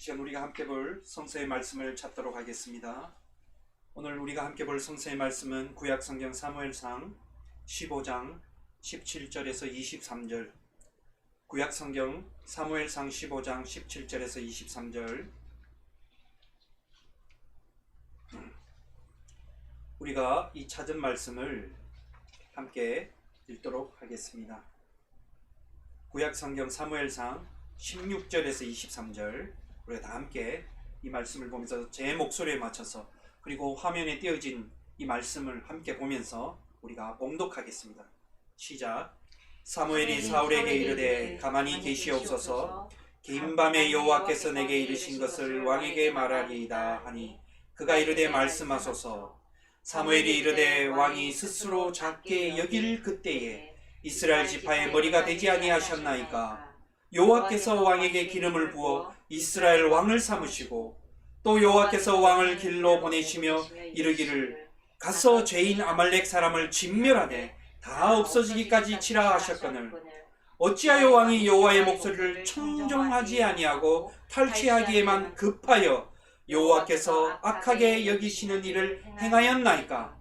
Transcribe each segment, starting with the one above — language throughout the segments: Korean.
시간 우리가 함께 볼 성서의 말씀을 찾도록 하겠습니다. 오늘 우리가 함께 볼 성서의 말씀은 구약성경 사무엘상 15장 17절에서 23절, 구약성경 사무엘상 15장 17절에서 23절, 우리가 이 찾은 말씀을 함께 읽도록 하겠습니다. 구약성경 사무엘상 16절에서 23절, 우리가 다 함께 이 말씀을 보면서 제 목소리에 맞춰서, 그리고 화면에 띄어진 이 말씀을 함께 보면서 우리가 봉독하겠습니다. 시작. 사무엘이 사울에게 이르되 가만히 계시옵소서. 긴 밤에 여호와께서 내게 이르신 것을 왕에게 말하리이다 하니 그가 이르되 말씀하소서. 사무엘이 이르되 왕이 스스로 작게 여길 그때에 이스라엘 지파의 머리가 되지 아니하셨나이까. 여호와께서 왕에게 기름을 부어 이스라엘 왕을 삼으시고 또 여호와께서 왕을 길로 보내시며 이르기를 가서 죄인 아말렉 사람을 진멸하되 다 없어지기까지 치라 하셨거늘 어찌하여 왕이 여호와의 목소리를 청종하지 아니하고 탈취하기에만 급하여 여호와께서 악하게 여기시는 일을 행하였나이까.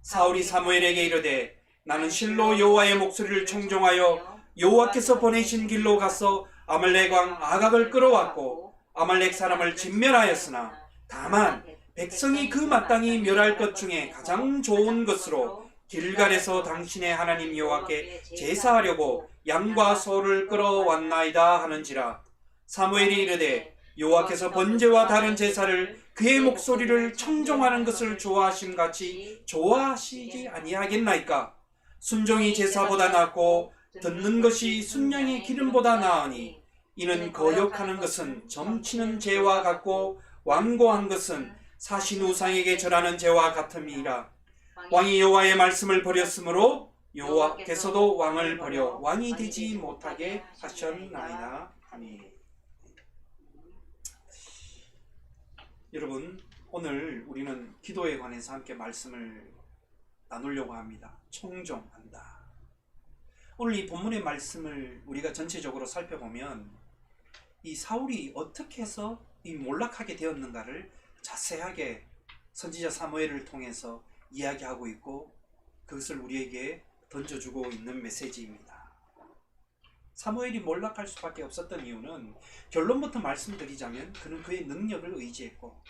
사울이 사무엘에게 이르되 나는 실로 여호와의 목소리를 청종하여 여호와께서 보내신 길로 가서 아말렉 왕 아각을 끌어왔고 아말렉 사람을 진멸하였으나 다만 백성이 그 마땅히 멸할 것 중에 가장 좋은 것으로 길갈에서 당신의 하나님 여호와께 제사하려고 양과 소를 끌어왔나이다 하는지라. 사무엘이 이르되 여호와께서 번제와 다른 제사를 그의 목소리를 청종하는 것을 좋아하심같이 좋아하시지 아니하겠나이까. 순종이 제사보다 낫고 듣는 것이 순양의 기름보다 나으니 이는 거역하는 것은 점치는 죄와 같고 완고한 것은 사신 우상에게 절하는 죄와 같음이라. 왕이 여호와의 말씀을 버렸으므로 여호와께서도 왕을 버려 왕이 되지 못하게 하셨나이다. 아멘. 여러분, 오늘 우리는 기도에 관해서 함께 말씀을 나누려고 합니다. 청종한다. 오늘 이 본문의 말씀을 우리가 전체적으로 살펴보면 이 사울이 어떻게 해서 이 몰락하게 되었는가를 자세하게 선지자 사무엘을 통해서 이야기하고 있고 그것을 우리에게 던져주고 있는 메시지입니다. 사무엘이 몰락할 수밖에 없었던 이유는 결론부터 말씀드리자면 그는 그의 능력을 의지했고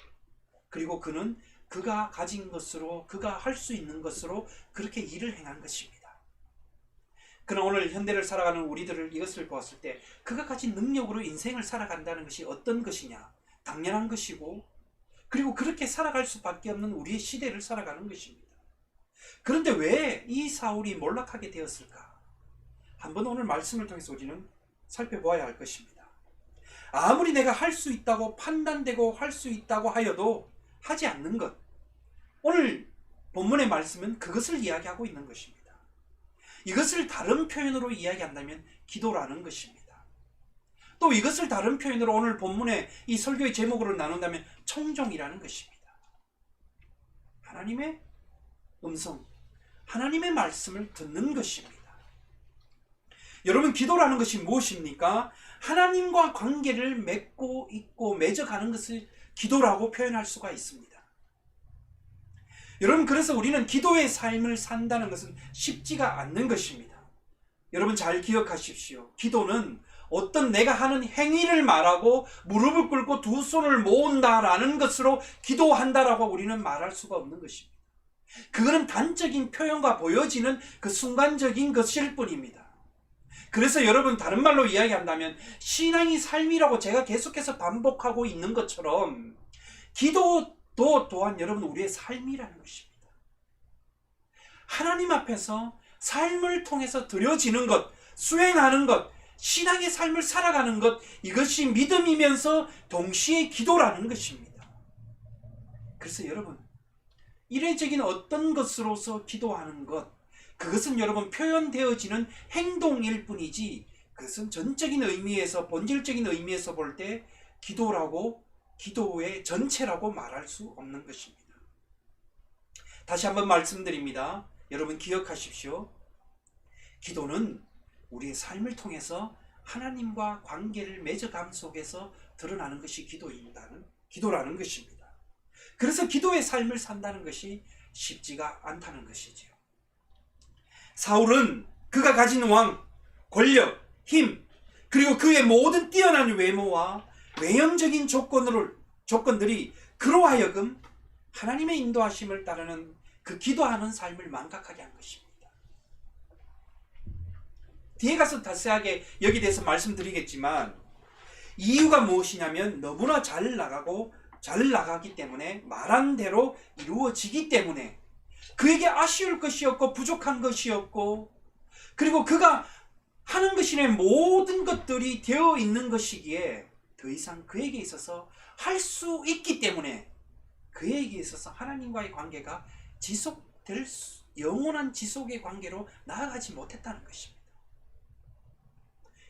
그리고 그는 그가 가진 것으로 그가 할 수 있는 것으로 그렇게 일을 행한 것입니다. 그러나 오늘 현대를 살아가는 우리들을 이것을 보았을 때 그가 가진 능력으로 인생을 살아간다는 것이 어떤 것이냐? 당연한 것이고 그리고 그렇게 살아갈 수밖에 없는 우리의 시대를 살아가는 것입니다. 그런데 왜 이 사울이 몰락하게 되었을까? 한번 오늘 말씀을 통해서 우리는 살펴보아야 할 것입니다. 아무리 내가 할 수 있다고 판단되고 할 수 있다고 하여도 하지 않는 것, 오늘 본문의 말씀은 그것을 이야기하고 있는 것입니다. 이것을 다른 표현으로 이야기한다면 기도라는 것입니다. 또 이것을 다른 표현으로 오늘 본문의 이 설교의 제목으로 나눈다면 청종이라는 것입니다. 하나님의 음성, 하나님의 말씀을 듣는 것입니다. 여러분, 기도라는 것이 무엇입니까? 하나님과 관계를 맺고 있고 맺어가는 것을 기도라고 표현할 수가 있습니다. 여러분, 그래서 우리는 기도의 삶을 산다는 것은 쉽지가 않는 것입니다. 여러분 잘 기억하십시오. 기도는 어떤 내가 하는 행위를 말하고 무릎을 꿇고 두 손을 모은다라는 것으로 기도한다라고 우리는 말할 수가 없는 것입니다. 그거는 단적인 표현과 보여지는 그 순간적인 것일 뿐입니다. 그래서 여러분, 다른 말로 이야기한다면 신앙이 삶이라고 제가 계속해서 반복하고 있는 것처럼 기도 또한 여러분 우리의 삶이라는 것입니다. 하나님 앞에서 삶을 통해서 드려지는 것, 수행하는 것, 신앙의 삶을 살아가는 것, 이것이 믿음이면서 동시에 기도라는 것입니다. 그래서 여러분, 이례적인 어떤 것으로서 기도하는 것, 그것은 여러분 표현되어지는 행동일 뿐이지 그것은 전적인 의미에서, 본질적인 의미에서 볼 때 기도라고, 기도의 전체라고 말할 수 없는 것입니다. 다시 한번 말씀드립니다. 여러분 기억하십시오. 기도는 우리의 삶을 통해서 하나님과 관계를 맺어감 속에서 드러나는 것이 기도라는 것입니다. 그래서 기도의 삶을 산다는 것이 쉽지가 않다는 것이지요. 사울은 그가 가진 왕, 권력, 힘, 그리고 그의 모든 뛰어난 외모와 외형적인 조건들이 그로 하여금 하나님의 인도하심을 따르는 그 기도하는 삶을 망각하게 한 것입니다. 뒤에 가서 자세하게 여기에 대해서 말씀드리겠지만, 이유가 무엇이냐면 너무나 잘 나가기 때문에, 말한 대로 이루어지기 때문에 그에게 아쉬울 것이 없고 부족한 것이 없고, 그리고 그가 하는 것이 모든 것들이 되어 있는 것이기에 더 이상 그에게 있어서 할 수 있기 때문에 그에게 있어서 하나님과의 관계가 영원한 지속의 관계로 나아가지 못했다는 것입니다.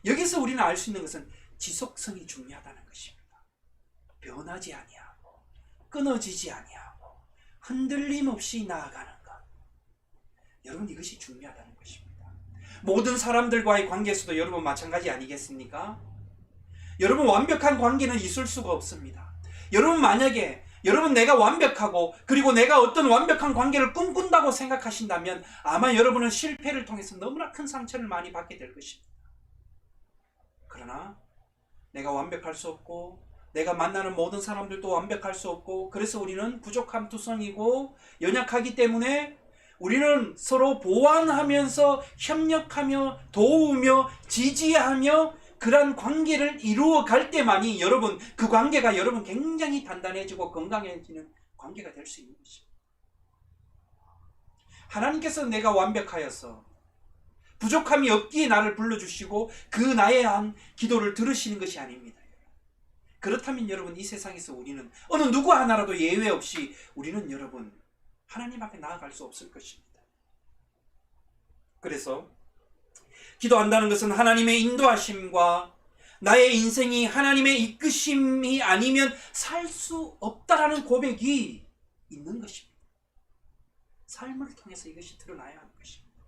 여기서 우리는 알 수 있는 것은 지속성이 중요하다는 것입니다. 변하지 아니하고 끊어지지 아니하고 흔들림 없이 나아가는 것, 여러분, 이것이 중요하다는 것입니다. 모든 사람들과의 관계에서도 여러분 마찬가지 아니겠습니까? 여러분, 완벽한 관계는 있을 수가 없습니다. 여러분, 만약에 내가 완벽하고 그리고 내가 어떤 완벽한 관계를 꿈꾼다고 생각하신다면 아마 여러분은 실패를 통해서 너무나 큰 상처를 많이 받게 될 것입니다. 그러나 내가 완벽할 수 없고 내가 만나는 모든 사람들도 완벽할 수 없고, 그래서 우리는 부족함 투성이고 연약하기 때문에 우리는 서로 보완하면서 협력하며 도우며 지지하며 그러한 관계를 이루어 갈 때만이 여러분, 그 관계가 여러분 굉장히 단단해지고 건강해지는 관계가 될 수 있는 것입니다. 하나님께서 내가 완벽하여서 부족함이 없기에 나를 불러주시고 그 나에 한 기도를 들으시는 것이 아닙니다. 그렇다면 여러분, 이 세상에서 우리는 어느 누구 하나라도 예외 없이 우리는 여러분 하나님 앞에 나아갈 수 없을 것입니다. 그래서 기도한다는 것은 하나님의 인도하심과 나의 인생이 하나님의 이끄심이 아니면 살 수 없다라는 고백이 있는 것입니다. 삶을 통해서 이것이 드러나야 하는 것입니다.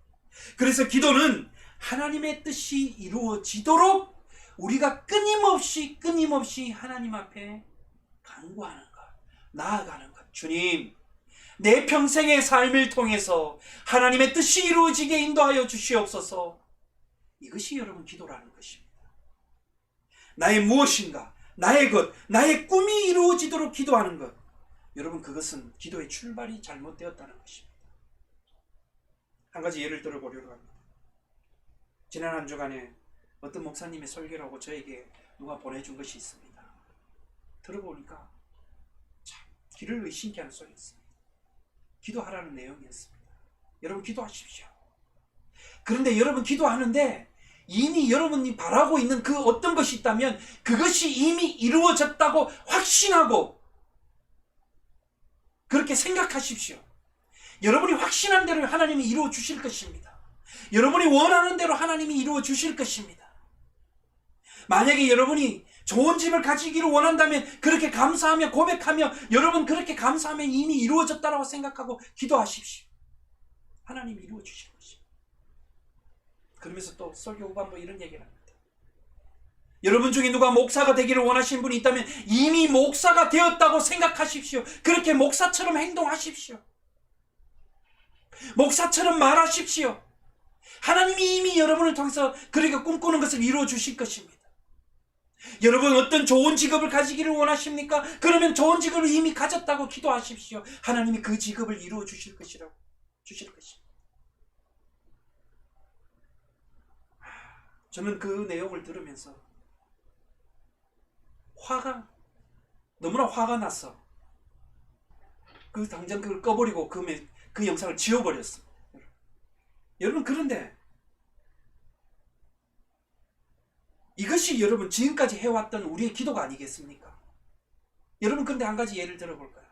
그래서 기도는 하나님의 뜻이 이루어지도록 우리가 끊임없이 하나님 앞에 간구하는 것, 나아가는 것. 주님, 내 평생의 삶을 통해서 하나님의 뜻이 이루어지게 인도하여 주시옵소서. 이것이 여러분 기도라는 것입니다. 나의 무엇인가, 나의 것, 나의 꿈이 이루어지도록 기도하는 것, 여러분, 그것은 기도의 출발이 잘못되었다는 것입니다. 한 가지 예를 들어보려고 합니다. 지난 한 주간에 어떤 목사님의 설교라고 저에게 누가 보내준 것이 있습니다. 들어보니까 참 귀를 의심케 하는 소리였습니다. 기도하라는 내용이었습니다. 여러분, 기도하십시오. 그런데 여러분, 기도하는데 이미 여러분이 바라고 있는 그 어떤 것이 있다면 그것이 이미 이루어졌다고 확신하고 그렇게 생각하십시오. 여러분이 확신한 대로 하나님이 이루어 주실 것입니다. 여러분이 원하는 대로 하나님이 이루어 주실 것입니다. 만약에 여러분이 좋은 집을 가지기를 원한다면 그렇게 감사하며 고백하며 여러분 그렇게 감사하면 이미 이루어졌다고 생각하고 기도하십시오. 하나님이 이루어 주실 것입니다. 그러면서 또 설교 후반부 이런 얘기를 합니다. 여러분 중에 누가 목사가 되기를 원하시는 분이 있다면 이미 목사가 되었다고 생각하십시오. 그렇게 목사처럼 행동하십시오. 목사처럼 말하십시오. 하나님이 이미 여러분을 통해서 그렇게 꿈꾸는 것을 이루어 주실 것입니다. 여러분, 어떤 좋은 직업을 가지기를 원하십니까? 그러면 좋은 직업을 이미 가졌다고 기도하십시오. 하나님이 그 직업을 이루어 주실 것입니다. 저는 그 내용을 들으면서 너무나 화가 났어. 당장 그걸 꺼버리고 그 영상을 지워버렸어. 여러분, 그런데 이것이 여러분 지금까지 해왔던 우리의 기도가 아니겠습니까? 여러분, 그런데 한 가지 예를 들어볼까요?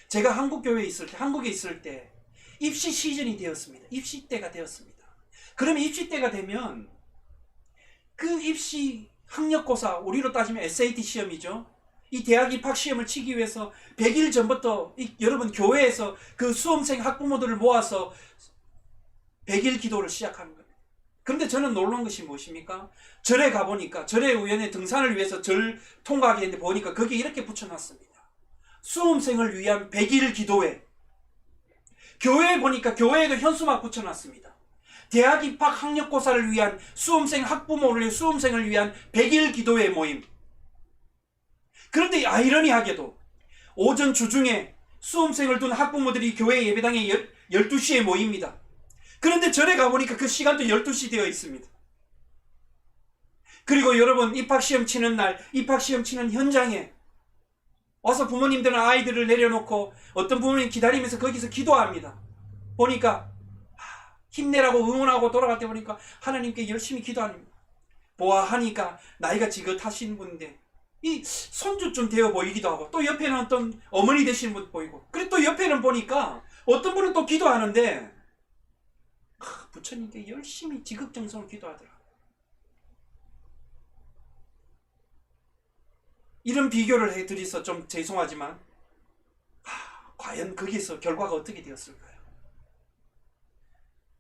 제가 한국에 있을 때 입시 시즌이 되었습니다. 입시 때가 되었습니다. 그러면 입시 때가 되면 그 입시 학력고사, 우리로 따지면 SAT 시험이죠. 이 대학 입학 시험을 치기 위해서 100일 전부터 여러분 교회에서 그 수험생 학부모들을 모아서 100일 기도를 시작하는 겁니다. 그런데 저는 놀라운 것이 무엇입니까? 절에 가보니까 절의 우연에 등산을 위해서 절 통과하게 했는데 보니까 거기에 이렇게 붙여놨습니다. 수험생을 위한 100일 기도회. 교회에 보니까 교회에도 현수막 붙여놨습니다. 대학 입학 학력고사를 위한 수험생 학부모를 수험생을 위한 100일 기도회 모임. 그런데 아이러니하게도 오전 주중에 수험생을 둔 학부모들이 교회 예배당에 12시에 모입니다. 그런데 절에 가보니까 그 시간도 12시 되어 있습니다. 그리고 여러분 입학시험 치는 날, 입학시험 치는 현장에 와서 부모님들은 아이들을 내려놓고 어떤 부모님 기다리면서 거기서 기도합니다. 보니까 힘내라고 응원하고 돌아갈 때 보니까 하나님께 열심히 기도합니다. 보아하니까 나이가 지긋하신 분인데 이 손주쯤 되어 보이기도 하고, 또 옆에는 어떤 어머니 되시는 분 보이고, 그리고 또 옆에는 보니까 어떤 분은 또 기도하는데 부처님께 열심히 지극정성을 기도하더라. 이런 비교를 해드려서 좀 죄송하지만 과연 거기서 결과가 어떻게 되었을까요?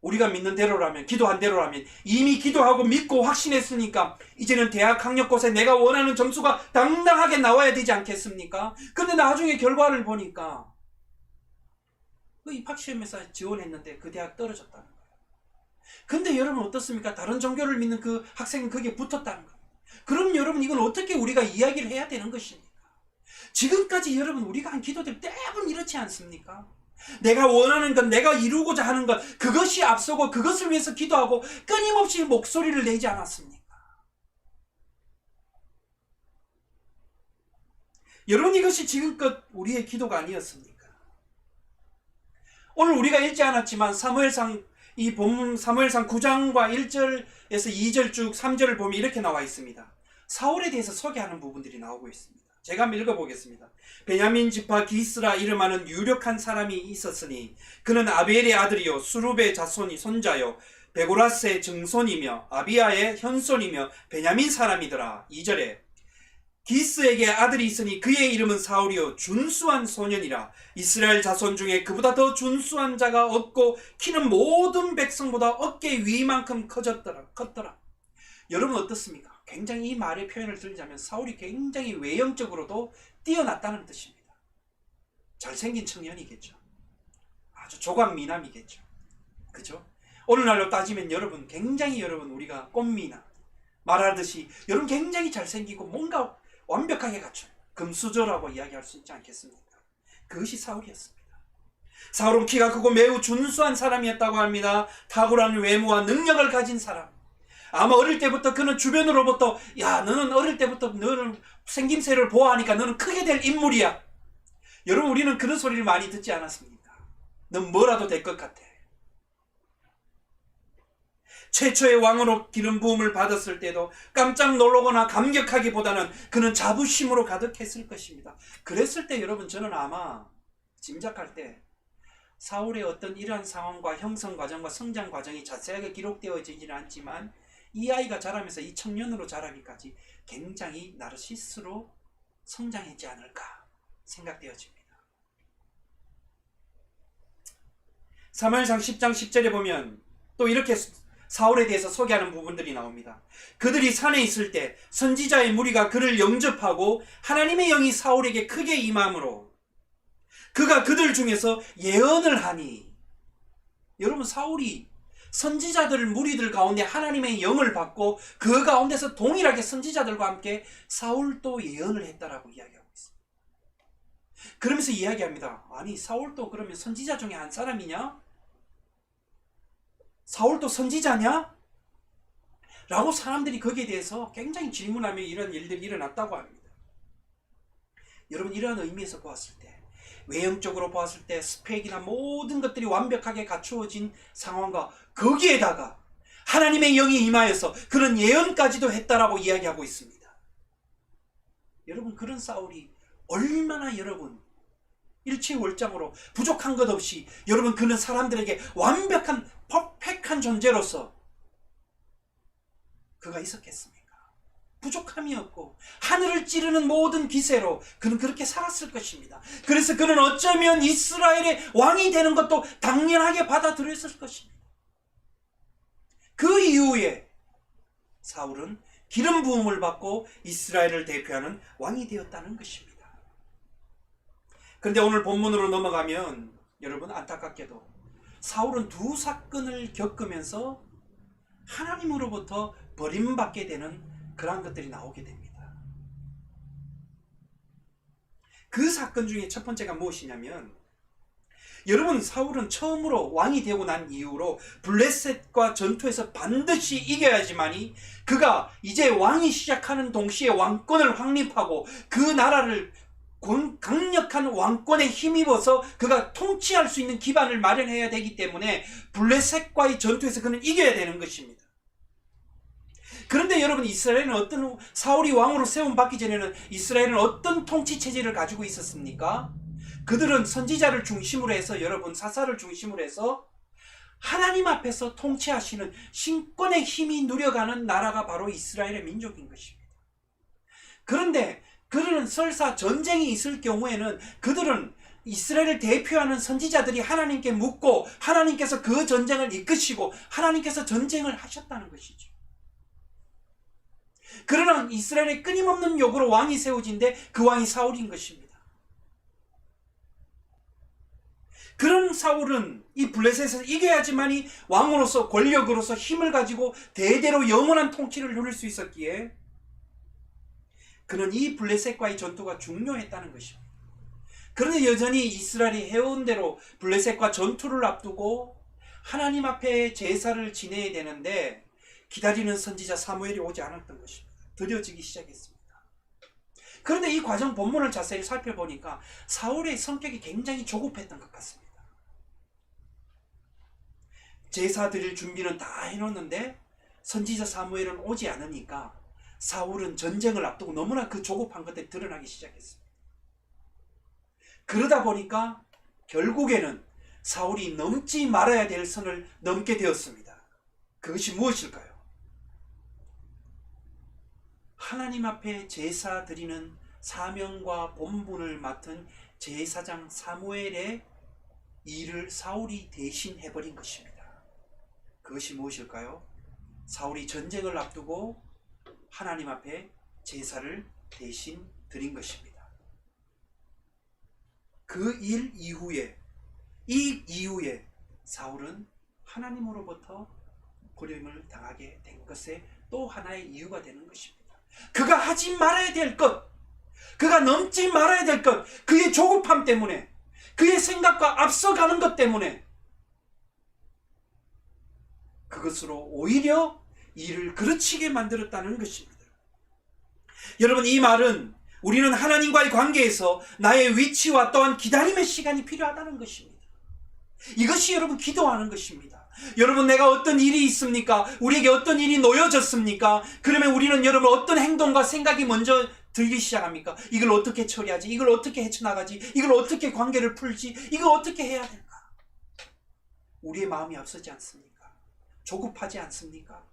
우리가 믿는 대로라면, 기도한 대로라면, 이미 기도하고 믿고 확신했으니까 이제는 대학 학력고사에 내가 원하는 점수가 당당하게 나와야 되지 않겠습니까? 근데 나중에 결과를 보니까 그 입학시험에서 지원했는데 그 대학 떨어졌다는 거예요. 근데 여러분 어떻습니까? 다른 종교를 믿는 그 학생은 거기에 붙었다는 거예요. 그럼 여러분 이건 어떻게 우리가 이야기를 해야 되는 것입니까? 지금까지 여러분 우리가 한 기도들 대부분 이렇지 않습니까? 내가 원하는 것, 내가 이루고자 하는 것, 그것이 앞서고 그것을 위해서 기도하고 끊임없이 목소리를 내지 않았습니까? 여러분 이것이 지금껏 우리의 기도가 아니었습니까? 오늘 우리가 읽지 않았지만 사무엘상, 이 본문 사무엘상 9장과 1절에서 2절 쭉 3절을 보면 이렇게 나와 있습니다. 사울에 대해서 소개하는 부분들이 나오고 있습니다. 제가 한번 읽어보겠습니다. 베냐민 지파 기스라 이름하는 유력한 사람이 있었으니 그는 아벨의 아들이요 수룹의 자손이 손자요 베고라스의 증손이며 아비아의 현손이며 베냐민 사람이더라. 2절에 기스에게 아들이 있으니 그의 이름은 사울이요 준수한 소년이라. 이스라엘 자손 중에 그보다 더 준수한 자가 없고 키는 모든 백성보다 어깨 위만큼 컸더라. 여러분 어떻습니까? 굉장히 이 말의 표현을 들자면 사울이 굉장히 외형적으로도 뛰어났다는 뜻입니다. 잘생긴 청년이겠죠. 아주 조각 미남이겠죠. 그죠? 오늘날로 따지면 여러분 굉장히 여러분 우리가 꽃미남 말하듯이 여러분 굉장히 잘생기고 뭔가 완벽하게 갖춘 금수저라고 이야기할 수 있지 않겠습니까? 그것이 사울이었습니다. 사울은 키가 크고 매우 준수한 사람이었다고 합니다. 탁월한 외모와 능력을 가진 사람. 아마 어릴 때부터 그는 주변으로부터 야 너는 어릴 때부터 너는 생김새를 보아하니까 너는 크게 될 인물이야. 여러분 우리는 그런 소리를 많이 듣지 않았습니까? 넌 뭐라도 될 것 같아. 최초의 왕으로 기름 부음을 받았을 때도 깜짝 놀라거나 감격하기보다는 그는 자부심으로 가득했을 것입니다. 그랬을 때 여러분 저는 아마 짐작할 때 사울의 어떤 이러한 상황과 형성 과정과 성장 과정이 자세하게 기록되어지지는 않지만 이 아이가 자라면서 이 청년으로 자라기까지 굉장히 나르시스로 성장했지 않을까 생각되어집니다. 사무엘상 10장 10절에 보면 또 이렇게 사울에 대해서 소개하는 부분들이 나옵니다. 그들이 산에 있을 때 선지자의 무리가 그를 영접하고 하나님의 영이 사울에게 크게 임함으로 그가 그들 중에서 예언을 하니. 여러분 사울이 선지자들 무리들 가운데 하나님의 영을 받고 그 가운데서 동일하게 선지자들과 함께 사울도 예언을 했다라고 이야기하고 있습니다. 그러면서 이야기합니다. 아니 사울도 그러면 선지자 중에 한 사람이냐? 사울도 선지자냐? 라고 사람들이 거기에 대해서 굉장히 질문하며 이런 일들이 일어났다고 합니다. 여러분 이러한 의미에서 보았을 때 외형적으로 보았을 때 스펙이나 모든 것들이 완벽하게 갖추어진 상황과 거기에다가 하나님의 영이 임하여서 그런 예언까지도 했다라고 이야기하고 있습니다. 여러분 그런 사울이 얼마나 여러분 일체월장으로 부족한 것 없이 여러분 그는 사람들에게 완벽한 퍼펙트한 존재로서 그가 있었겠습니까? 부족함이 없고 하늘을 찌르는 모든 기세로 그는 그렇게 살았을 것입니다. 그래서 그는 어쩌면 이스라엘의 왕이 되는 것도 당연하게 받아들였을 것입니다. 그 이후에 사울은 기름 부음을 받고 이스라엘을 대표하는 왕이 되었다는 것입니다. 그런데 오늘 본문으로 넘어가면 여러분, 안타깝게도 사울은 두 사건을 겪으면서 하나님으로부터 버림받게 되는 그러한 것들이 나오게 됩니다. 그 사건 중에 첫 번째가 무엇이냐면, 여러분, 사울은 처음으로 왕이 되고 난 이후로 블레셋과 전투에서 반드시 이겨야지만이 그가 이제 왕이 시작하는 동시에 왕권을 확립하고 그 나라를 강력한 왕권에 힘입어서 그가 통치할 수 있는 기반을 마련해야 되기 때문에 블레셋과의 전투에서 그는 이겨야 되는 것입니다. 그런데 여러분, 이스라엘은 사울이 왕으로 세움받기 전에는 이스라엘은 어떤 통치 체제를 가지고 있었습니까? 그들은 선지자를 중심으로 해서, 여러분, 사사를 중심으로 해서 하나님 앞에서 통치하시는 신권의 힘이 누려가는 나라가 바로 이스라엘의 민족인 것입니다. 그런데 그들은 설사 전쟁이 있을 경우에는 그들은 이스라엘을 대표하는 선지자들이 하나님께 묻고 하나님께서 그 전쟁을 이끄시고 하나님께서 전쟁을 하셨다는 것이죠. 그러나 이스라엘의 끊임없는 요구로 왕이 세워진데 그 왕이 사울인 것입니다. 그런 사울은 이 블레셋에서 이겨야지만이 왕으로서, 권력으로서 힘을 가지고 대대로 영원한 통치를 누릴 수 있었기에 그는 이 블레셋과의 전투가 중요했다는 것입니다. 그런데 여전히 이스라엘이 해온 대로 블레셋과 전투를 앞두고 하나님 앞에 제사를 지내야 되는데 기다리는 선지자 사무엘이 오지 않았던 것입니다. 드려지기 시작했습니다. 그런데 이 과정 본문을 자세히 살펴보니까 사울의 성격이 굉장히 조급했던 것 같습니다. 제사 드릴 준비는 다 해놓는데 선지자 사무엘은 오지 않으니까 사울은 전쟁을 앞두고 너무나 그 조급한 것들이 드러나기 시작했습니다. 그러다 보니까 결국에는 사울이 넘지 말아야 될 선을 넘게 되었습니다. 그것이 무엇일까요? 하나님 앞에 제사 드리는 사명과 본분을 맡은 제사장 사무엘의 일을 사울이 대신 해버린 것입니다. 그것이 무엇일까요? 사울이 전쟁을 앞두고 하나님 앞에 제사를 대신 드린 것입니다. 그 일 이후에, 이 이후에 사울은 하나님으로부터 버림을 당하게 된 것에 또 하나의 이유가 되는 것입니다. 그가 하지 말아야 될 것, 그가 넘지 말아야 될 것, 그의 조급함 때문에, 그의 생각과 앞서가는 것 때문에 그것으로 오히려 일을 그르치게 만들었다는 것입니다. 여러분, 이 말은 우리는 하나님과의 관계에서 나의 위치와 또한 기다림의 시간이 필요하다는 것입니다. 이것이 여러분 기도하는 것입니다. 여러분, 내가 어떤 일이 있습니까? 우리에게 어떤 일이 놓여졌습니까? 그러면 우리는 여러분 어떤 행동과 생각이 먼저 들기 시작합니까? 이걸 어떻게 처리하지? 이걸 어떻게 헤쳐나가지? 이걸 어떻게 관계를 풀지? 이걸 어떻게 해야 될까? 우리의 마음이 앞서지 않습니까? 조급하지 않습니까?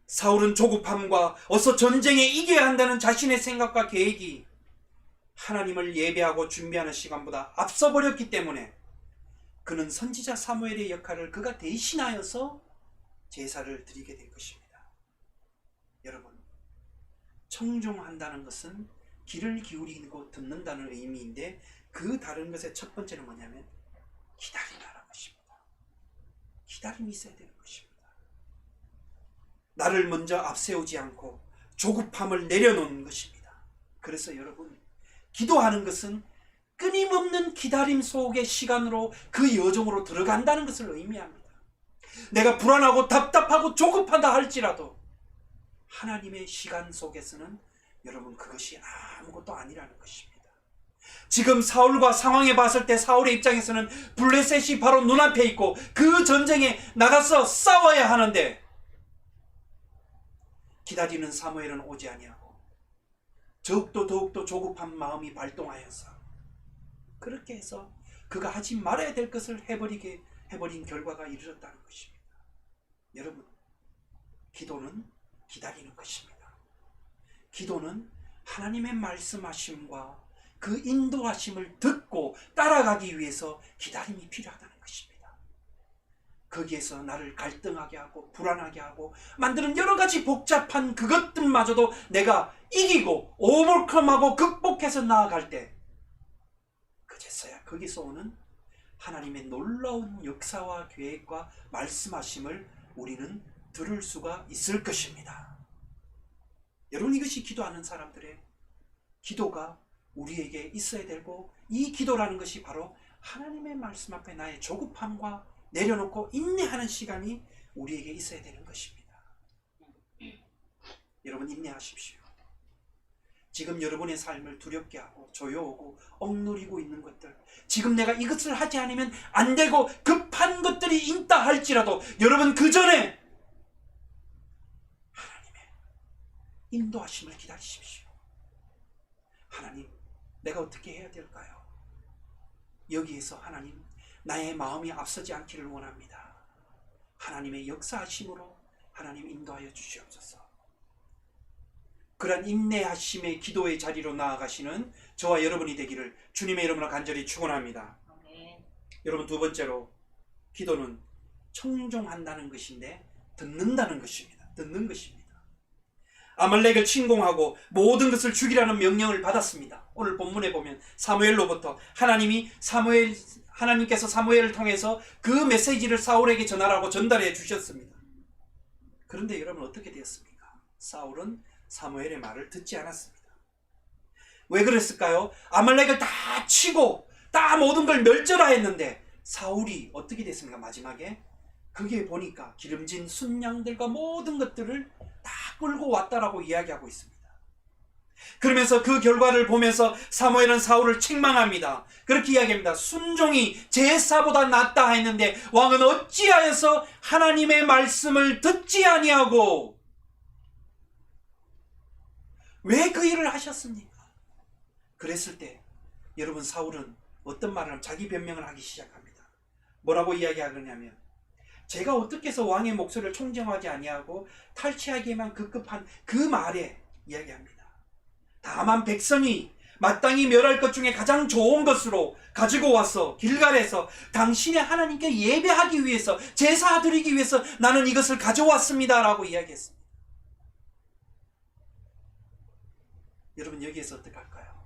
사울은 조급함과 어서 전쟁에 이겨야 한다는 자신의 생각과 계획이 하나님을 예배하고 준비하는 시간보다 앞서버렸기 때문에 그는 선지자 사무엘의 역할을 그가 대신하여서 제사를 드리게 될 것입니다. 여러분, 청종한다는 것은 귀를 기울이고 듣는다는 의미인데 그 다른 것의 첫 번째는 뭐냐면 기다리라는 것입니다. 기다림이 있어야 되는 것입니다. 나를 먼저 앞세우지 않고 조급함을 내려놓는 것입니다. 그래서 여러분, 기도하는 것은 끊임없는 기다림 속의 시간으로 그 여정으로 들어간다는 것을 의미합니다. 내가 불안하고 답답하고 조급하다 할지라도 하나님의 시간 속에서는 여러분 그것이 아무것도 아니라는 것입니다. 지금 사울과 상황에 봤을 때 사울의 입장에서는 블레셋이 바로 눈앞에 있고 그 전쟁에 나가서 싸워야 하는데 기다리는 사무엘은 오지 아니하고 더욱더 조급한 마음이 발동하여서 그렇게 해서 그가 하지 말아야 될 것을 해버린 결과가 이르렀다는 것입니다. 여러분, 기도는 기다리는 것입니다. 기도는 하나님의 말씀하심과 그 인도하심을 듣고 따라가기 위해서 기다림이 필요하다는 것입니다. 거기에서 나를 갈등하게 하고 불안하게 하고 만드는 여러 가지 복잡한 그것들마저도 내가 이기고 오버컴하고 극복해서 나아갈 때 그제서야 거기서 오는 하나님의 놀라운 역사와 계획과 말씀하심을 우리는 들을 수가 있을 것입니다. 여러분, 이것이 기도하는 사람들의 기도가 우리에게 있어야 되고, 이 기도라는 것이 바로 하나님의 말씀 앞에 나의 조급함과 내려놓고 인내하는 시간이 우리에게 있어야 되는 것입니다. 여러분, 인내하십시오. 지금 여러분의 삶을 두렵게 하고 조여오고 억누리고 있는 것들, 지금 내가 이것을 하지 않으면 안 되고 급한 것들이 있다 할지라도 여러분 그 전에 하나님의 인도하심을 기다리십시오. 하나님, 내가 어떻게 해야 될까요? 여기에서 하나님, 나의 마음이 앞서지 않기를 원합니다. 하나님의 역사하심으로 하나님 인도하여 주시옵소서. 그러한 인내하심의 기도의 자리로 나아가시는 저와 여러분이 되기를 주님의 이름으로 간절히 축원합니다. 여러분, 두 번째로 기도는 청종한다는 것인데 듣는다는 것입니다. 듣는 것입니다. 아말렉을 침공하고 모든 것을 죽이라는 명령을 받았습니다. 오늘 본문에 보면 사무엘로부터 하나님께서 사무엘을 통해서 그 메시지를 사울에게 전하라고 전달해 주셨습니다. 그런데 여러분, 어떻게 되었습니까? 사울은 사무엘의 말을 듣지 않았습니다. 왜 그랬을까요? 아말렉을 다 치고 다 모든 걸 멸절하였는데 사울이 어떻게 됐습니까? 마지막에 거기에 보니까 기름진 순양들과 모든 것들을 다 끌고 왔다라고 이야기하고 있습니다. 그러면서 그 결과를 보면서 사무엘은 사울을 책망합니다. 그렇게 이야기합니다. 순종이 제사보다 낫다 했는데 왕은 어찌하여서 하나님의 말씀을 듣지 아니하고 왜 그 일을 하셨습니까? 그랬을 때 여러분, 사울은 어떤 말을 하면 자기 변명을 하기 시작합니다. 뭐라고 이야기하느냐면, 제가 어떻게 해서 왕의 목소리를 청정하지 아니하고 탈취하기에만 급급한 그 말에 이야기합니다. 다만 백성이 마땅히 멸할 것 중에 가장 좋은 것으로 가지고 와서 길갈에서 당신의 하나님께 예배하기 위해서, 제사 드리기 위해서 나는 이것을 가져왔습니다 라고 이야기했습니다. 여러분, 여기에서 어떻게 할까요?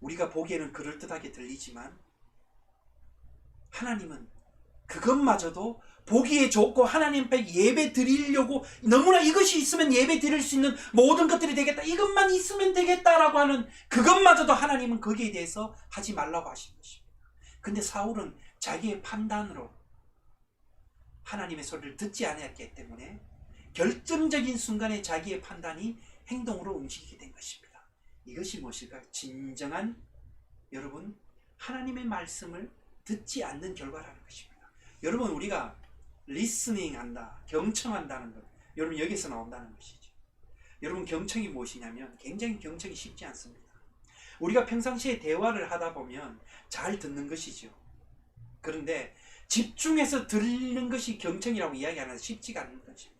우리가 보기에는 그럴듯하게 들리지만 하나님은 그것마저도 보기에 좋고 하나님 앞에 예배 드리려고, 너무나 이것이 있으면 예배 드릴 수 있는 모든 것들이 되겠다, 이것만 있으면 되겠다라고 하는 그것마저도 하나님은 거기에 대해서 하지 말라고 하신 것입니다. 근데 사울은 자기의 판단으로 하나님의 소리를 듣지 않았기 때문에 결정적인 순간에 자기의 판단이 행동으로 움직이게 된 것입니다. 이것이 무엇일까요? 진정한, 여러분, 하나님의 말씀을 듣지 않는 결과라는 것입니다. 여러분, 우리가 리스닝 한다, 경청한다는 것, 여러분 여기서 나온다는 것이죠. 여러분, 경청이 무엇이냐면 굉장히 경청이 쉽지 않습니다. 우리가 평상시에 대화를 하다 보면 잘 듣는 것이죠. 그런데 집중해서 듣는 것이 경청이라고 이야기하는 쉽지가 않은 것입니다.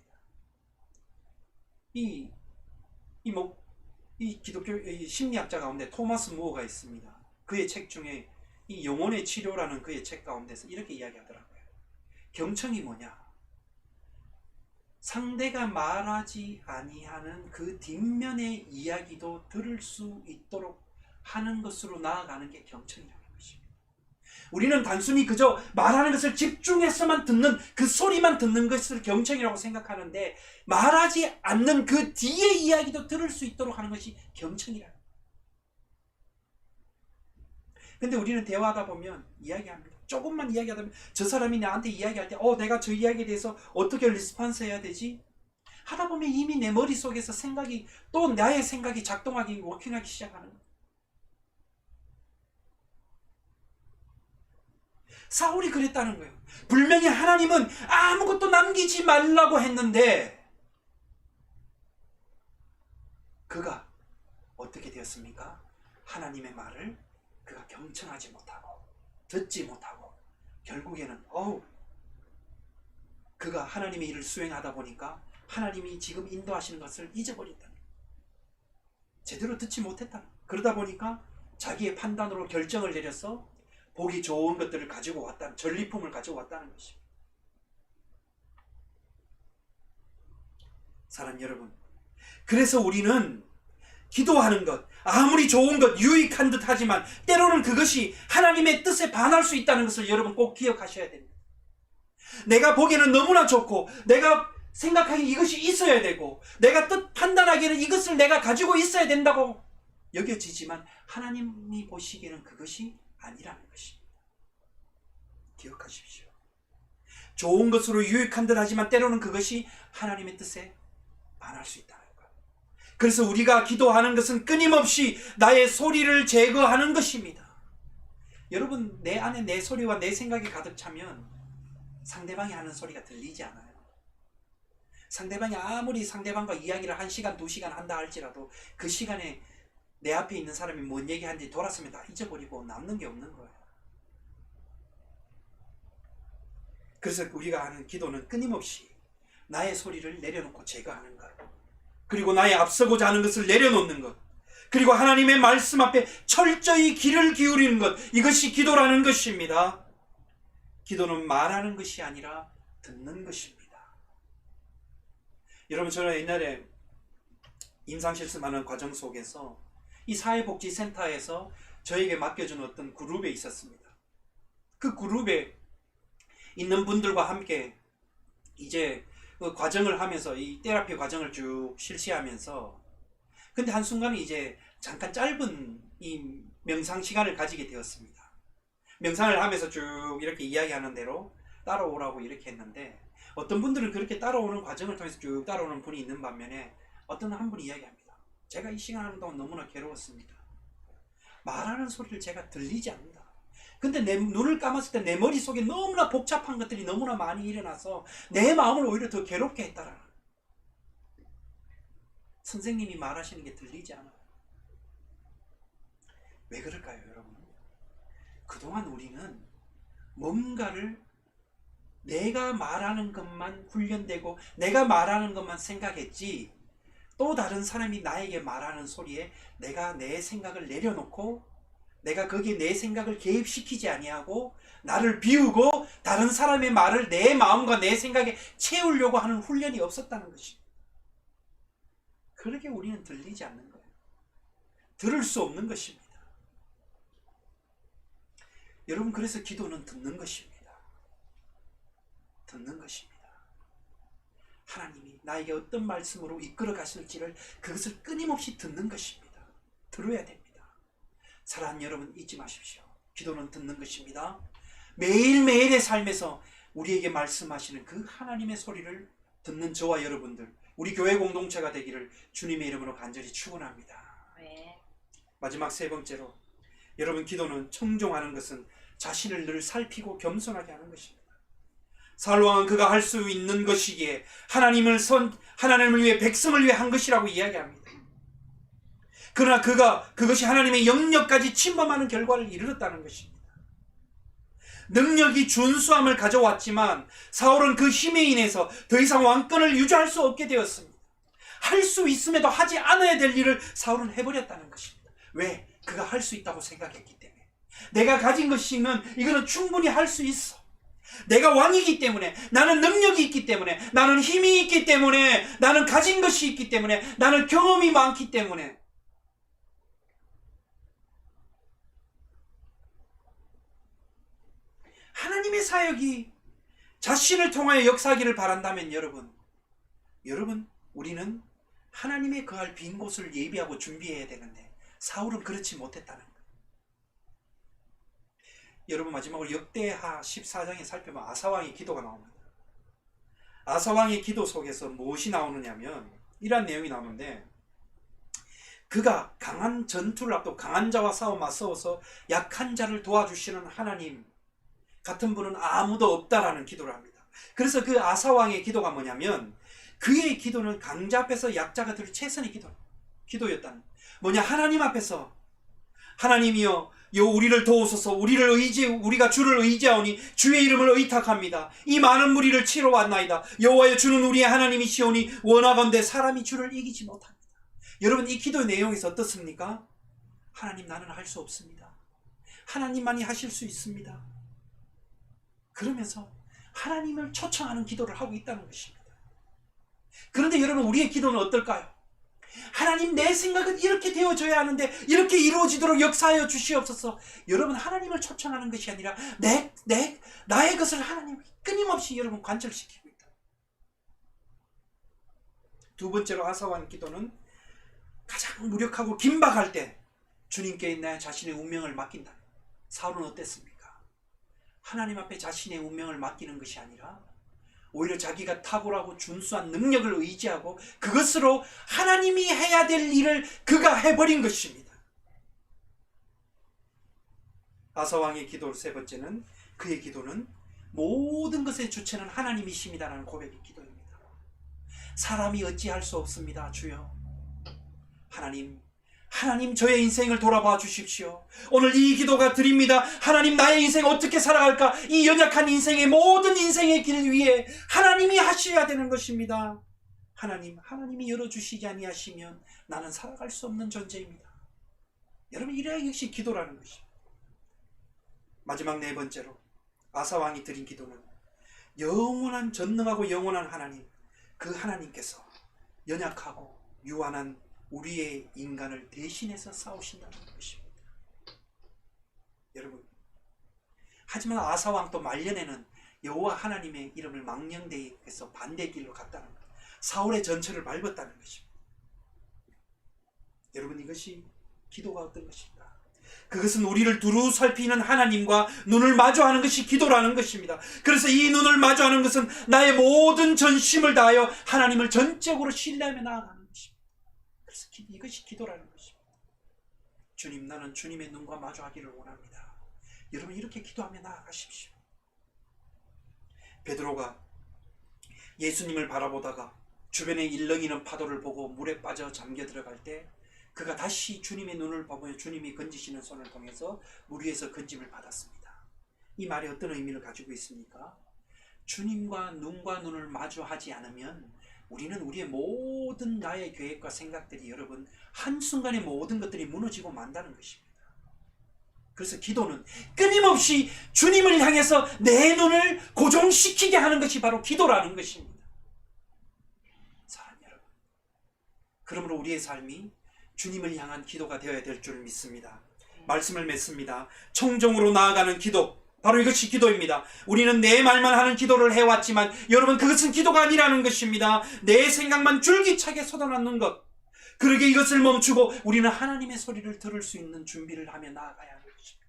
이 기독교 심리학자 가운데 토마스 무어가 있습니다. 그의 책 중에 이 영혼의 치료라는 그의 책 가운데서 이렇게 이야기하더라고요. 경청이 뭐냐? 상대가 말하지 아니하는 그 뒷면의 이야기도 들을 수 있도록 하는 것으로 나아가는 게 경청이라는 것입니다. 우리는 단순히 그저 말하는 것을 집중해서만 듣는, 그 소리만 듣는 것을 경청이라고 생각하는데, 말하지 않는 그 뒤의 이야기도 들을 수 있도록 하는 것이 경청이라는 거예요. 근데 우리는 대화하다 보면 이야기합니다. 조금만 이야기하다 보면 저 사람이 나한테 이야기할 때 내가 저 이야기에 대해서 어떻게 리스폰스 해야 되지? 하다 보면 이미 내 머릿속에서 생각이, 또 나의 생각이 작동하기, 워킹하기 시작하는 거예요. 사울이 그랬다는 거예요. 분명히 하나님은 아무것도 남기지 말라고 했는데 그가 어떻게 되었습니까? 하나님의 말을 그가 경청하지 못하고 듣지 못하고 결국에는 그가 하나님의 일을 수행하다 보니까 하나님이 지금 인도하시는 것을 잊어버렸다. 제대로 듣지 못했다. 그러다 보니까 자기의 판단으로 결정을 내려서 보기 좋은 것들을 가지고 왔다는, 전리품을 가지고 왔다는 것입니다. 사랑하는 여러분, 그래서 우리는 기도하는 것, 아무리 좋은 것, 유익한 듯 하지만 때로는 그것이 하나님의 뜻에 반할 수 있다는 것을 여러분 꼭 기억하셔야 됩니다. 내가 보기에는 너무나 좋고 내가 생각하기에 이것이 있어야 되고 내가 판단하기에는 이것을 내가 가지고 있어야 된다고 여겨지지만 하나님이 보시기에는 그것이 아니라는 것입니다. 기억하십시오. 좋은 것으로 유익한 듯 하지만 때로는 그것이 하나님의 뜻에 반할 수 있다는 것. 그래서 우리가 기도하는 것은 끊임없이 나의 소리를 제거하는 것입니다. 여러분, 내 안에 내 소리와 내 생각이 가득 차면 상대방이 하는 소리가 들리지 않아요. 상대방이 아무리 상대방과 이야기를 1시간, 2시간 한다 할지라도 그 시간에 내 앞에 있는 사람이 뭔 얘기하는지 돌아서면 다 잊어버리고 남는 게 없는 거예요. 그래서 우리가 하는 기도는 끊임없이 나의 소리를 내려놓고 제거하는 것, 그리고 나의 앞서고자 하는 것을 내려놓는 것, 그리고 하나님의 말씀 앞에 철저히 귀를 기울이는 것, 이것이 기도라는 것입니다. 기도는 말하는 것이 아니라 듣는 것입니다. 여러분, 저는 옛날에 임상실습하는 과정 속에서 이 사회복지센터에서 저에게 맡겨준 어떤 그룹에 있었습니다. 그 그룹에 있는 분들과 함께 이제 그 과정을 하면서 이 테라피 과정을 쭉 실시하면서 근데 한순간에 이제 잠깐 짧은 이 명상 시간을 가지게 되었습니다. 명상을 하면서 쭉 이렇게 이야기하는 대로 따라오라고 이렇게 했는데 어떤 분들은 그렇게 따라오는 과정을 통해서 쭉 따라오는 분이 있는 반면에 어떤 한 분이 이야기합니다. 제가 이 시간 하는 동안 너무나 괴로웠습니다. 말하는 소리를 제가 들리지 않는다. 근데 내 눈을 감았을 때 내 머릿속에 너무나 복잡한 것들이 너무나 많이 일어나서 내 마음을 오히려 더 괴롭게 했다라는. 선생님이 말하시는 게 들리지 않아요. 왜 그럴까요, 여러분? 그동안 우리는 뭔가를 내가 말하는 것만 훈련되고 내가 말하는 것만 생각했지 또 다른 사람이 나에게 말하는 소리에 내가 내 생각을 내려놓고 내가 거기에 내 생각을 개입시키지 아니하고 나를 비우고 다른 사람의 말을 내 마음과 내 생각에 채우려고 하는 훈련이 없었다는 것입니다. 그렇게 우리는 들리지 않는 거예요. 들을 수 없는 것입니다. 여러분, 그래서 기도는 듣는 것입니다. 듣는 것입니다. 하나님이 나에게 어떤 말씀으로 이끌어 가실지를 그것을 끊임없이 듣는 것입니다. 들어야 됩니다. 사랑하는 여러분, 잊지 마십시오. 기도는 듣는 것입니다. 매일매일의 삶에서 우리에게 말씀하시는 그 하나님의 소리를 듣는 저와 여러분들, 우리 교회 공동체가 되기를 주님의 이름으로 간절히 축원합니다. 네. 마지막 세 번째로, 여러분, 기도는 청종하는 것은 자신을 늘 살피고 겸손하게 하는 것입니다. 사울왕은 그가 할 수 있는 것이기에 하나님을 위해 백성을 위해 한 것이라고 이야기합니다. 그러나 그것이 하나님의 영역까지 침범하는 결과를 이르렀다는 것입니다. 능력이 준수함을 가져왔지만 사울은 그 힘에 인해서 더 이상 왕권을 유지할 수 없게 되었습니다. 할 수 있음에도 하지 않아야 될 일을 사울은 해버렸다는 것입니다. 왜? 그가 할 수 있다고 생각했기 때문에. 내가 가진 것이면 이거는 충분히 할 수 있어. 내가 왕이기 때문에, 나는 능력이 있기 때문에, 나는 힘이 있기 때문에, 나는 가진 것이 있기 때문에, 나는 경험이 많기 때문에. 하나님의 사역이 자신을 통하여 역사하기를 바란다면 여러분, 우리는 하나님의 거할 빈 곳을 예비하고 준비해야 되는데 사울은 그렇지 못했다는 거예요. 여러분, 마지막으로 역대하 14장에 살펴보면 아사왕의 기도가 나옵니다. 아사왕의 기도 속에서 무엇이 나오느냐면 이러한 내용이 나오는데, 그가 강한 전투를 앞두고 강한 자와 맞서서 약한 자를 도와주시는 하나님 같은 분은 아무도 없다라는 기도를 합니다. 그래서 그 아사왕의 기도가 뭐냐면, 그의 기도는 강자 앞에서 약자가 들 최선의 기도였다는. 뭐냐, 하나님 앞에서 하나님이여 우리를 도우소서. 우리가 주를 의지하오니 주의 이름을 의탁합니다. 이 많은 무리를 치러 왔나이다. 여호와여, 주는 우리의 하나님이시오니 원하건대 사람이 주를 이기지 못합니다. 여러분, 이 기도의 내용에서 어떻습니까? 하나님, 나는 할 수 없습니다. 하나님만이 하실 수 있습니다. 그러면서 하나님을 초청하는 기도를 하고 있다는 것입니다. 그런데 여러분, 우리의 기도는 어떨까요? 하나님, 내 생각은 이렇게 되어져야 하는데 이렇게 이루어지도록 역사하여 주시옵소서. 여러분, 하나님을 초청하는 것이 아니라 나의 것을 하나님이 끊임없이 여러분 관철시키고 있다. 두 번째로 아사왕 기도는 가장 무력하고 긴박할 때 주님께 내 자신의 운명을 맡긴다. 사울은 어땠습니까? 하나님 앞에 자신의 운명을 맡기는 것이 아니라 오히려 자기가 탁월하고 준수한 능력을 의지하고 그것으로 하나님이 해야 될 일을 그가 해버린 것입니다. 아사왕의 기도 세 번째는, 그의 기도는 모든 것의 주체는 하나님이십니다라는 고백의 기도입니다. 사람이 어찌할 수 없습니다. 주여, 하나님 저의 인생을 돌아봐 주십시오. 오늘 이 기도가 드립니다. 하나님, 나의 인생 어떻게 살아갈까? 이 연약한 인생의 모든 인생의 길 위에 하나님이 하셔야 되는 것입니다. 하나님이 열어주시지 아니하시면 나는 살아갈 수 없는 존재입니다. 여러분, 이래야 역시 기도라는 것입니다. 마지막 네 번째로 아사왕이 드린 기도는 영원한, 전능하고 영원한 하나님, 그 하나님께서 연약하고 유한한 우리의 인간을 대신해서 싸우신다는 것입니다. 여러분, 하지만 아사왕 또 말년에는 여호와 하나님의 이름을 망령되이해서 반대 길로 갔다는 것, 사울의 전철을 밟았다는 것입니다. 여러분, 이것이 기도가 어떤 것인가? 그것은 우리를 두루 살피는 하나님과 눈을 마주하는 것이 기도라는 것입니다. 그래서 이 눈을 마주하는 것은 나의 모든 전심을 다하여 하나님을 전적으로 신뢰하며 나아가는 것입니다. 그래서 이것이 기도라는 것입니다. 주님, 나는 주님의 눈과 마주하기를 원합니다. 여러분, 이렇게 기도하며 나아가십시오. 베드로가 예수님을 바라보다가 주변에 일렁이는 파도를 보고 물에 빠져 잠겨 들어갈 때 그가 다시 주님의 눈을 보며 주님이 건지시는 손을 통해서 물 위에서 건짐을 받았습니다. 이 말이 어떤 의미를 가지고 있습니까? 주님과 눈과 눈을 마주하지 않으면 우리는 우리의 모든 나의 계획과 생각들이 여러분 한순간에 모든 것들이 무너지고 만다는 것입니다. 그래서 기도는 끊임없이 주님을 향해서 내 눈을 고정시키게 하는 것이 바로 기도라는 것입니다. 사랑하는 여러분, 그러므로 우리의 삶이 주님을 향한 기도가 되어야 될 줄 믿습니다. 말씀을 맺습니다. 청정으로 나아가는 기도, 바로 이것이 기도입니다. 우리는 내 말만 하는 기도를 해왔지만 여러분, 그것은 기도가 아니라는 것입니다. 내 생각만 줄기차게 쏟아놓는 것, 그러게 이것을 멈추고 우리는 하나님의 소리를 들을 수 있는 준비를 하며 나아가야 하는 것입니다.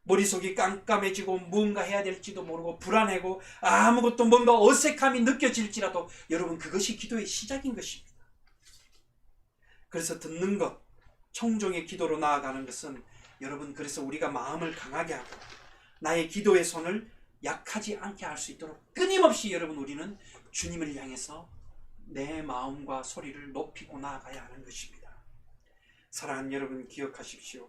머릿속이 깜깜해지고 무언가 해야 될지도 모르고 불안하고 아무것도 뭔가 어색함이 느껴질지라도 여러분, 그것이 기도의 시작인 것입니다. 그래서 듣는 것, 청종의 기도로 나아가는 것은 여러분, 그래서 우리가 마음을 강하게 하고 나의 기도의 손을 약하지 않게 할 수 있도록 끊임없이 여러분, 우리는 주님을 향해서 내 마음과 소리를 높이고 나아가야 하는 것입니다. 사랑하는 여러분, 기억하십시오.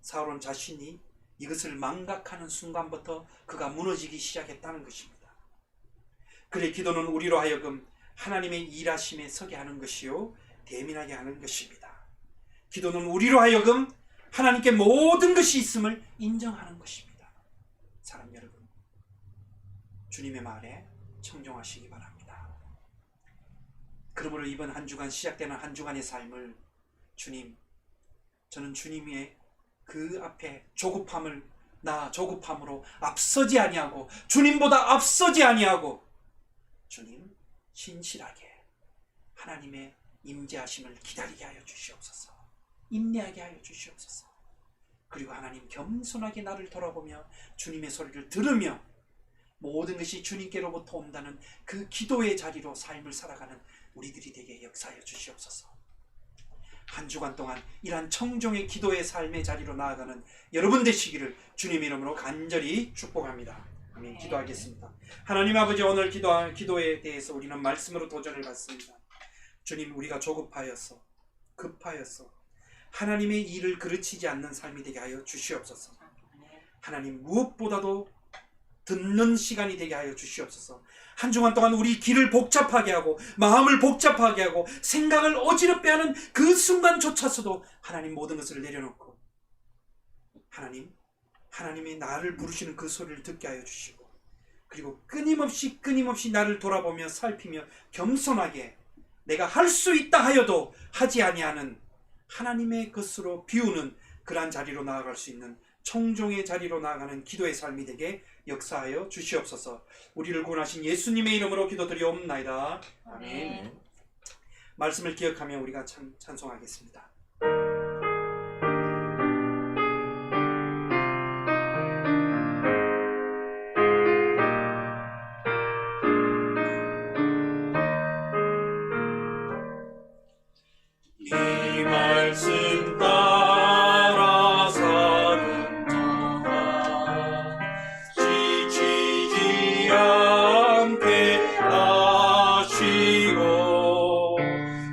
사울은 자신이 이것을 망각하는 순간부터 그가 무너지기 시작했다는 것입니다. 그의 기도는 우리로 하여금 하나님의 일하심에 서게 하는 것이요 대민하게 하는 것입니다. 기도는 우리로 하여금 하나님께 모든 것이 있음을 인정하는 것입니다. 사랑하는 여러분, 주님의 말에 청종하시기 바랍니다. 그러므로 이번 한 주간 시작되는 한 주간의 삶을 주님, 저는 주님의 그 앞에 조급함으로 앞서지 아니하고 주님보다 앞서지 아니하고 주님 신실하게 하나님의 임재하심을 기다리게 하여 주시옵소서. 인내하게 하여 주시옵소서. 그리고 하나님, 겸손하게 나를 돌아보며 주님의 소리를 들으며 모든 것이 주님께로부터 온다는 그 기도의 자리로 삶을 살아가는 우리들이 되게 역사하여 주시옵소서. 한 주간 동안 이러한 청종의 기도의 삶의 자리로 나아가는 여러분 되시기를 주님 이름으로 간절히 축복합니다. 아멘. 기도하겠습니다. 하나님 아버지, 오늘 기도에 대해서 우리는 말씀으로 도전을 받습니다. 주님, 우리가 조급하여서 급하여서 하나님의 일을 그르치지 않는 삶이 되게 하여 주시옵소서. 하나님, 무엇보다도 듣는 시간이 되게 하여 주시옵소서. 한 주간 동안 우리 길을 복잡하게 하고 마음을 복잡하게 하고 생각을 어지럽게 하는 그 순간조차서도 하나님, 모든 것을 내려놓고 하나님이 나를 부르시는 그 소리를 듣게 하여 주시고, 그리고 끊임없이 나를 돌아보며 살피며 겸손하게 내가 할 수 있다 하여도 하지 아니하는 하나님의 것으로 비우는 그러한 자리로 나아갈 수 있는 청종의 자리로 나아가는 기도의 삶이 되게 역사하여 주시옵소서. 우리를 구원하신 예수님의 이름으로 기도드리옵나이다. 아멘. 말씀을 기억하며 우리가 찬송하겠습니다. 이 말씀 따라 사는 동안 지치지 않게 하시고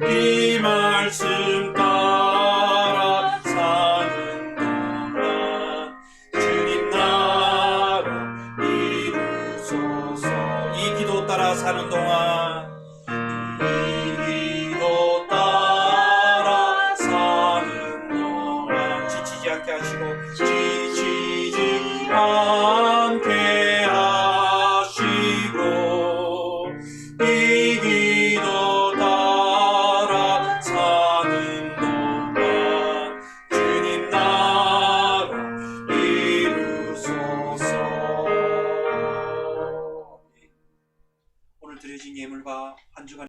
이 말씀 따라 사는 동안 주님 나라 이루소서. 이 기도 따라 사는 동안 지치지 않게 하시고 이 기도 따라 사는 동안 주님 나라 이루소서. 오늘 드려진 예물과 한 주간